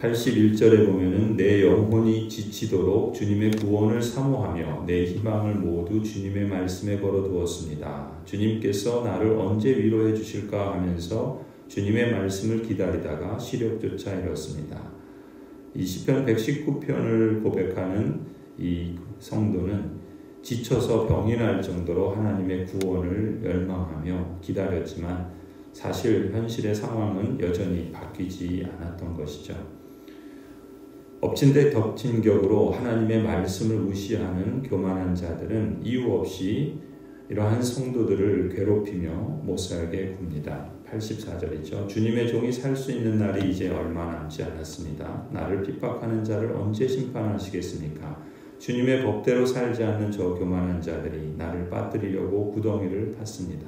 81절에 보면은 내 영혼이 지치도록 주님의 구원을 사모하며 내 희망을 모두 주님의 말씀에 걸어두었습니다. 주님께서 나를 언제 위로해 주실까 하면서 주님의 말씀을 기다리다가 시력조차 잃었습니다. 이 시편 119편을 고백하는 이 성도는 지쳐서 병이 날 정도로 하나님의 구원을 열망하며 기다렸지만 사실 현실의 상황은 여전히 바뀌지 않았던 것이죠. 엎친 데 덮친 격으로 하나님의 말씀을 무시하는 교만한 자들은 이유 없이 이러한 성도들을 괴롭히며 못살게 굽니다. 84절이죠. 주님의 종이 살 수 있는 날이 이제 얼마 남지 않았습니다. 나를 핍박하는 자를 언제 심판하시겠습니까? 주님의 법대로 살지 않는 저 교만한 자들이 나를 빠뜨리려고 구덩이를 팠습니다.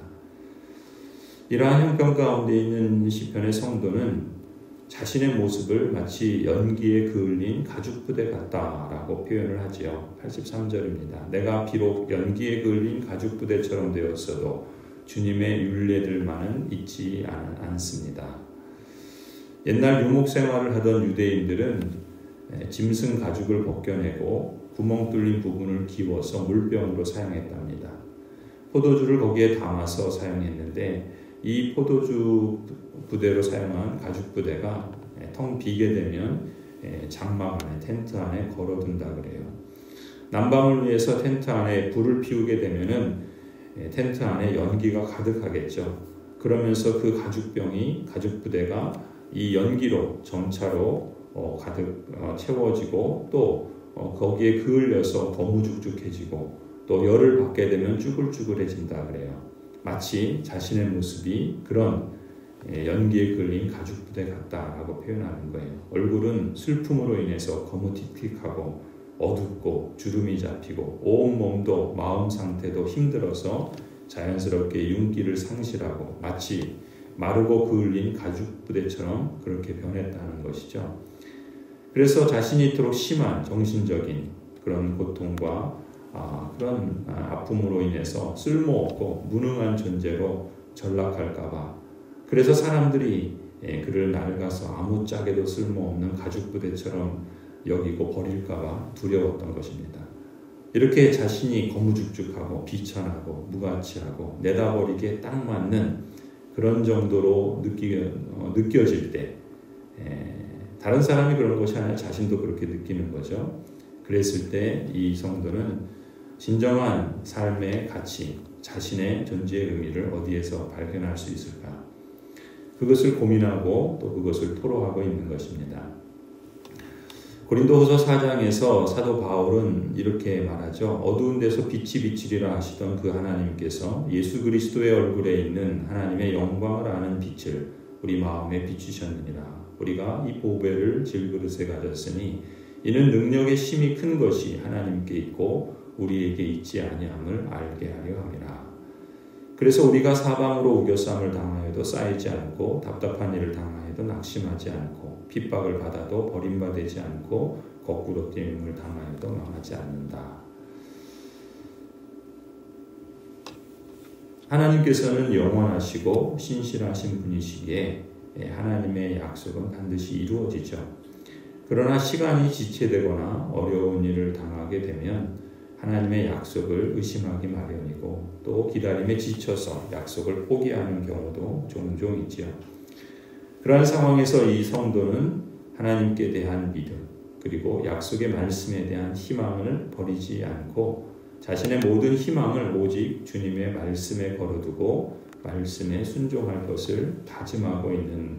이러한 형편 가운데 있는 시편의 성도는 자신의 모습을 마치 연기에 그을린 가죽부대 같다라고 표현을 하지요. 83절입니다. 내가 비록 연기에 그을린 가죽부대처럼 되었어도 주님의 율례들만은 잊지 않습니다. 옛날 유목 생활을 하던 유대인들은 짐승 가죽을 벗겨내고 구멍 뚫린 부분을 기워서 물병으로 사용했답니다. 포도주를 거기에 담아서 사용했는데 이 포도주 부대로 사용한 가죽 부대가 텅 비게 되면 장막 안에 텐트 안에 걸어둔다 그래요. 난방을 위해서 텐트 안에 불을 피우게 되면은 텐트 안에 연기가 가득하겠죠. 그러면서 그 가죽 부대가 이 연기로 전차로 가득 채워지고 또 거기에 그을려서 더 무죽죽해지고 또 열을 받게 되면 쭈글쭈글해진다 그래요. 마치 자신의 모습이 그런 연기에 끌린 가죽부대 같다라고 표현하는 거예요. 얼굴은 슬픔으로 인해서 거무튀튀하고 어둡고 주름이 잡히고 온몸도 마음 상태도 힘들어서 자연스럽게 윤기를 상실하고 마치 마르고 그을린 가죽부대처럼 그렇게 변했다는 것이죠. 그래서 자신이 이토록 심한 정신적인 그런 고통과 그런 아픔으로 인해서 쓸모없고 무능한 존재로 전락할까봐 그래서 사람들이 그를 낡아서 아무짝에도 쓸모없는 가죽부대처럼 여기고 버릴까봐 두려웠던 것입니다. 이렇게 자신이 거무죽죽하고 비천하고 무가치하고 내다버리기에 딱 맞는 그런 정도로 느껴질 때 다른 사람이 그런 것이 아니라 자신도 그렇게 느끼는 거죠. 그랬을 때 이 성도는 진정한 삶의 가치, 자신의 존재의 의미를 어디에서 발견할 수 있을까? 그것을 고민하고 또 그것을 토로하고 있는 것입니다. 고린도후서 4장에서 사도 바울은 이렇게 말하죠. 어두운 데서 빛이 비치리라 하시던 그 하나님께서 예수 그리스도의 얼굴에 있는 하나님의 영광을 아는 빛을 우리 마음에 비추셨느니라. 우리가 이 보배를 질그릇에 가졌으니 이는 능력의 힘이 큰 것이 하나님께 있고 우리에게 있지 아니함을 알게 하려 함이라. 그래서 우리가 사방으로 우겨쌈을 당하여도 쌓이지 않고 답답한 일을 당하여도 낙심하지 않고 핍박을 받아도 버림받지 않고 거꾸로 뛰임을 당하여도 망하지 않는다. 하나님께서는 영원하시고 신실하신 분이시기에 하나님의 약속은 반드시 이루어지죠. 그러나 시간이 지체되거나 어려운 일을 당하게 되면 하나님의 약속을 의심하기 마련이고 또 기다림에 지쳐서 약속을 포기하는 경우도 종종 있지요. 그러한 상황에서 이 성도는 하나님께 대한 믿음 그리고 약속의 말씀에 대한 희망을 버리지 않고 자신의 모든 희망을 오직 주님의 말씀에 걸어두고 말씀에 순종할 것을 다짐하고 있는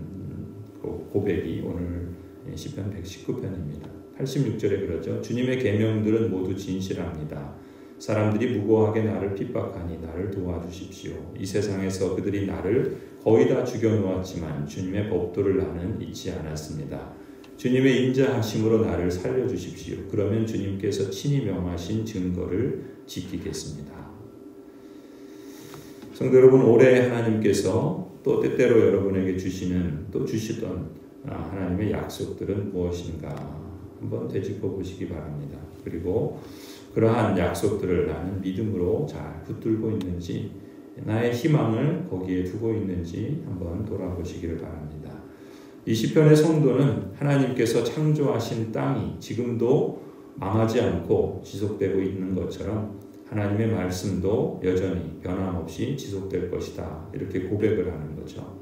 고백이 오늘 시편 119편입니다. 86절에 그러죠. 주님의 계명들은 모두 진실합니다. 사람들이 무고하게 나를 핍박하니 나를 도와주십시오. 이 세상에서 그들이 나를 거의 다 죽여놓았지만 주님의 법도를 나는 잊지 않았습니다. 주님의 인자하심으로 나를 살려주십시오. 그러면 주님께서 친히 명하신 증거를 지키겠습니다. 성도 여러분, 올해 하나님께서 또 때때로 여러분에게 주시던 하나님의 약속들은 무엇인가 한번 되짚어 보시기 바랍니다. 그리고 그러한 약속들을 나는 믿음으로 잘 붙들고 있는지 나의 희망을 거기에 두고 있는지 한번 돌아보시기를 바랍니다. 이 시편의 성도는 하나님께서 창조하신 땅이 지금도 망하지 않고 지속되고 있는 것처럼 하나님의 말씀도 여전히 변함없이 지속될 것이다. 이렇게 고백을 하는 거죠.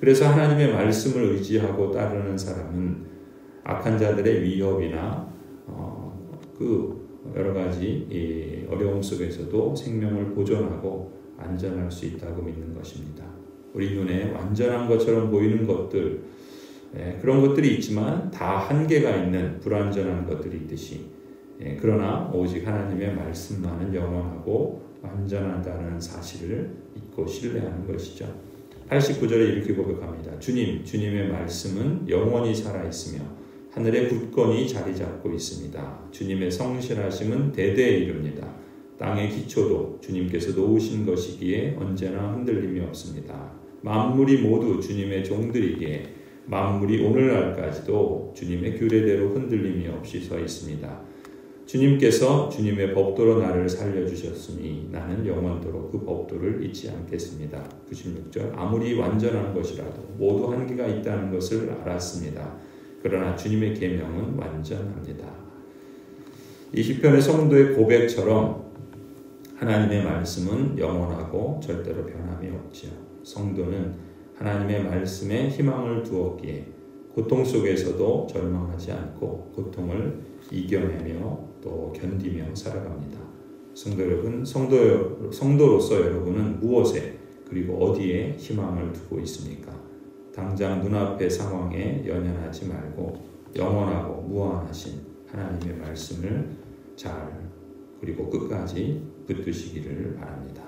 그래서 하나님의 말씀을 의지하고 따르는 사람은 악한 자들의 위협이나 그 여러 가지 어려움 속에서도 생명을 보존하고 안전할 수 있다고 믿는 것입니다. 우리 눈에 완전한 것처럼 보이는 것들, 그런 것들이 있지만 다 한계가 있는 불완전한 것들이 있듯이, 그러나 오직 하나님의 말씀만은 영원하고 완전하다는 사실을 믿고 신뢰하는 것이죠. 89절에 이렇게 고백합니다. 주님의 말씀은 영원히 살아있으며 하늘의 굳건히 자리 잡고 있습니다. 주님의 성실하심은 대대에 이릅니다. 땅의 기초도 주님께서 놓으신 것이기에 언제나 흔들림이 없습니다. 만물이 모두 주님의 종들이기에 만물이 오늘날까지도 주님의 규례대로 흔들림이 없이 서 있습니다. 주님께서 주님의 법도로 나를 살려주셨으니 나는 영원토록 그 법도를 잊지 않겠습니다. 96절 아무리 완전한 것이라도 모두 한계가 있다는 것을 알았습니다. 그러나 주님의 계명은 완전합니다. 이 시편의 성도의 고백처럼 하나님의 말씀은 영원하고 절대로 변함이 없지요. 성도는 하나님의 말씀에 희망을 두었기에 고통 속에서도 절망하지 않고 고통을 이겨내며 또 견디며 살아갑니다. 성도 여러분, 성도로서 여러분은 무엇에 그리고 어디에 희망을 두고 있습니까? 당장 눈앞의 상황에 연연하지 말고 영원하고 무한하신 하나님의 말씀을 잘 그리고 끝까지 붙드시기를 바랍니다.